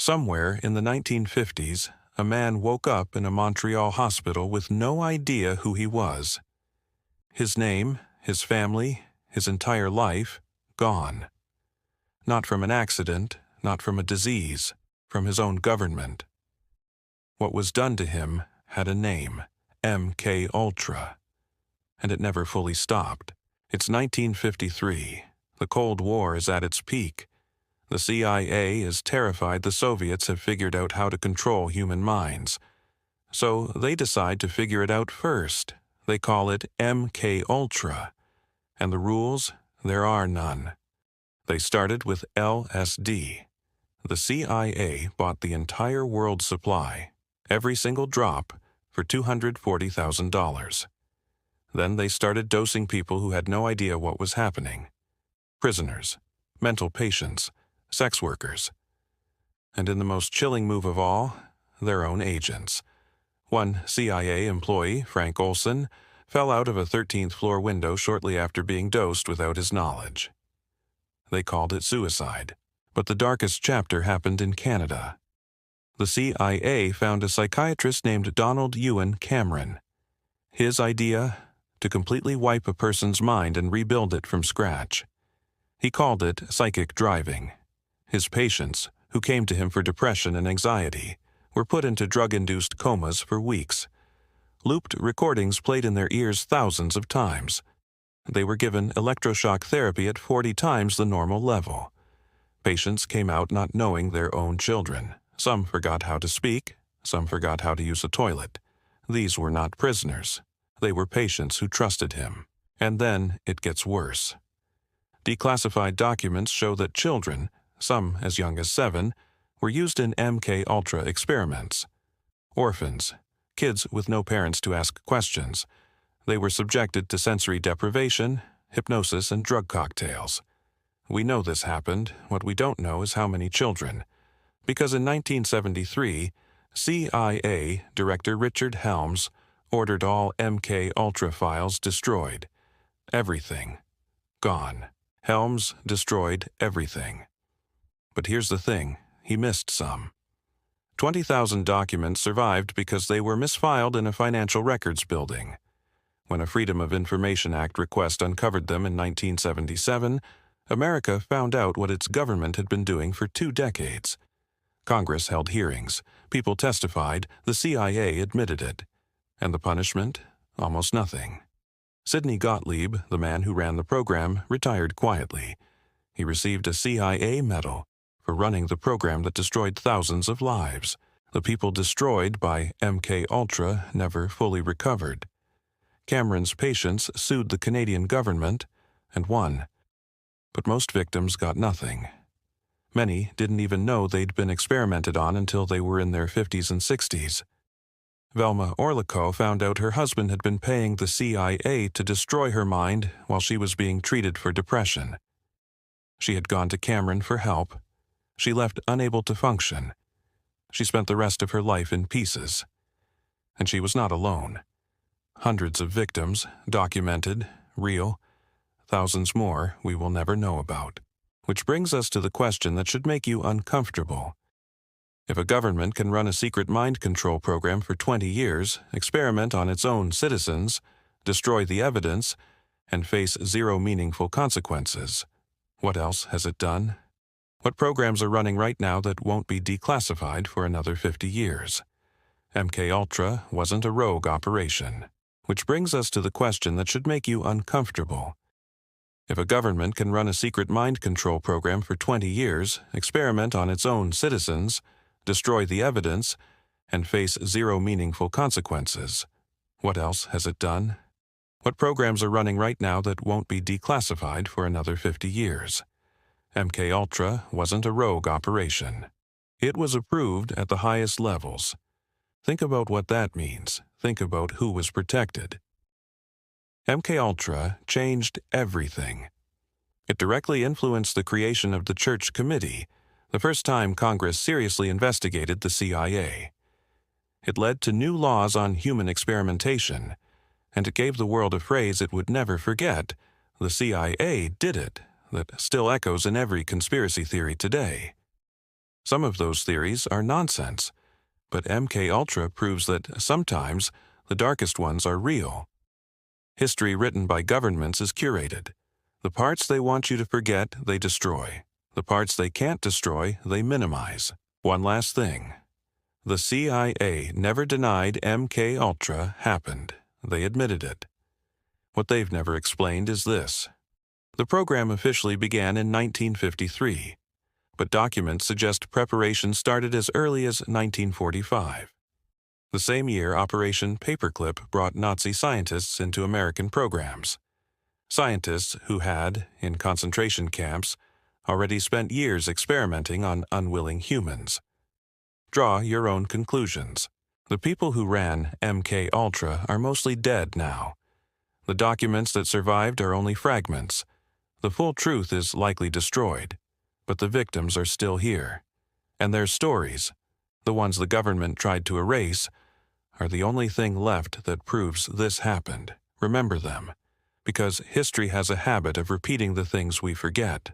Somewhere in the 1950s, a man woke up in a Montreal hospital with no idea who he was. His name, his family, his entire life, gone. Not from an accident, not from a disease, from his own government. What was done to him had a name, MKUltra, and it never fully stopped. It's 1953. The Cold War is at its peak. The CIA is terrified the Soviets have figured out how to control human minds. So they decide to figure it out first. They call it MKUltra. And the rules? There are none. They started with LSD. The CIA bought the entire world supply, every single drop, for $240,000. Then they started dosing people who had no idea what was happening. Prisoners, mental patients, sex workers. And in the most chilling move of all, their own agents. One CIA employee, Frank Olson, fell out of a 13th floor window shortly after being dosed without his knowledge. They called it suicide, but the darkest chapter happened in Canada. The CIA found a psychiatrist named Donald Ewan Cameron. His idea? To completely wipe a person's mind and rebuild it from scratch. He called it psychic driving. His patients, who came to him for depression and anxiety, were put into drug-induced comas for weeks. Looped recordings played in their ears thousands of times. They were given electroshock therapy at 40 times the normal level. Patients came out not knowing their own children. Some forgot how to speak, some forgot how to use a toilet. These were not prisoners. They were patients who trusted him. And then it gets worse. Declassified documents show that children, some as young as 7, were used in MKUltra experiments. Orphans, kids with no parents to ask questions. They were subjected to sensory deprivation, hypnosis, and drug cocktails. We know this happened. What we don't know is how many children. Because in 1973, CIA Director Richard Helms ordered all MKUltra files destroyed. Everything. Gone. Helms destroyed everything. But here's the thing, he missed some. 20,000 documents survived because they were misfiled in a financial records building. When a Freedom of Information Act request uncovered them in 1977, America found out what its government had been doing for 2 decades. Congress held hearings, people testified, the CIA admitted it. And the punishment? Almost nothing. Sidney Gottlieb, the man who ran the program, retired quietly. He received a CIA medal for running the program that destroyed thousands of lives. The people destroyed by MKUltra never fully recovered. Cameron's patients sued the Canadian government and won. But most victims got nothing. Many didn't even know they'd been experimented on until they were in their 50s and 60s. Velma Orlico found out her husband had been paying the CIA to destroy her mind while she was being treated for depression. She had gone to Cameron for help. She left unable to function. She spent the rest of her life in pieces. And she was not alone. Hundreds of victims, documented, real, thousands more we will never know about. Which brings us to the question that should make you uncomfortable. If a government can run a secret mind control program for 20 years, experiment on its own citizens, destroy the evidence, and face zero meaningful consequences, what else has it done? What programs are running right now that won't be declassified for another 50 years? MKUltra wasn't a rogue operation. Which brings us to the question that should make you uncomfortable. If a government can run a secret mind control program for 20 years, experiment on its own citizens, destroy the evidence, and face zero meaningful consequences, what else has it done? What programs are running right now that won't be declassified for another 50 years? MKUltra wasn't a rogue operation. It was approved at the highest levels. Think about what that means. Think about who was protected. MKUltra changed everything. It directly influenced the creation of the Church Committee, the first time Congress seriously investigated the CIA. It led to new laws on human experimentation, and it gave the world a phrase it would never forget: the CIA did it, that still echoes in every conspiracy theory today. Some of those theories are nonsense, but MKUltra proves that sometimes the darkest ones are real. History written by governments is curated. The parts they want you to forget, they destroy. The parts they can't destroy, they minimize. One last thing. The CIA never denied MKUltra happened. They admitted it. What they've never explained is this. The program officially began in 1953, but documents suggest preparation started as early as 1945. The same year, Operation Paperclip brought Nazi scientists into American programs. Scientists who had, in concentration camps, already spent years experimenting on unwilling humans. Draw your own conclusions. The people who ran MKUltra are mostly dead now. The documents that survived are only fragments. The full truth is likely destroyed, but the victims are still here. And their stories, the ones the government tried to erase, are the only thing left that proves this happened. Remember them, because history has a habit of repeating the things we forget.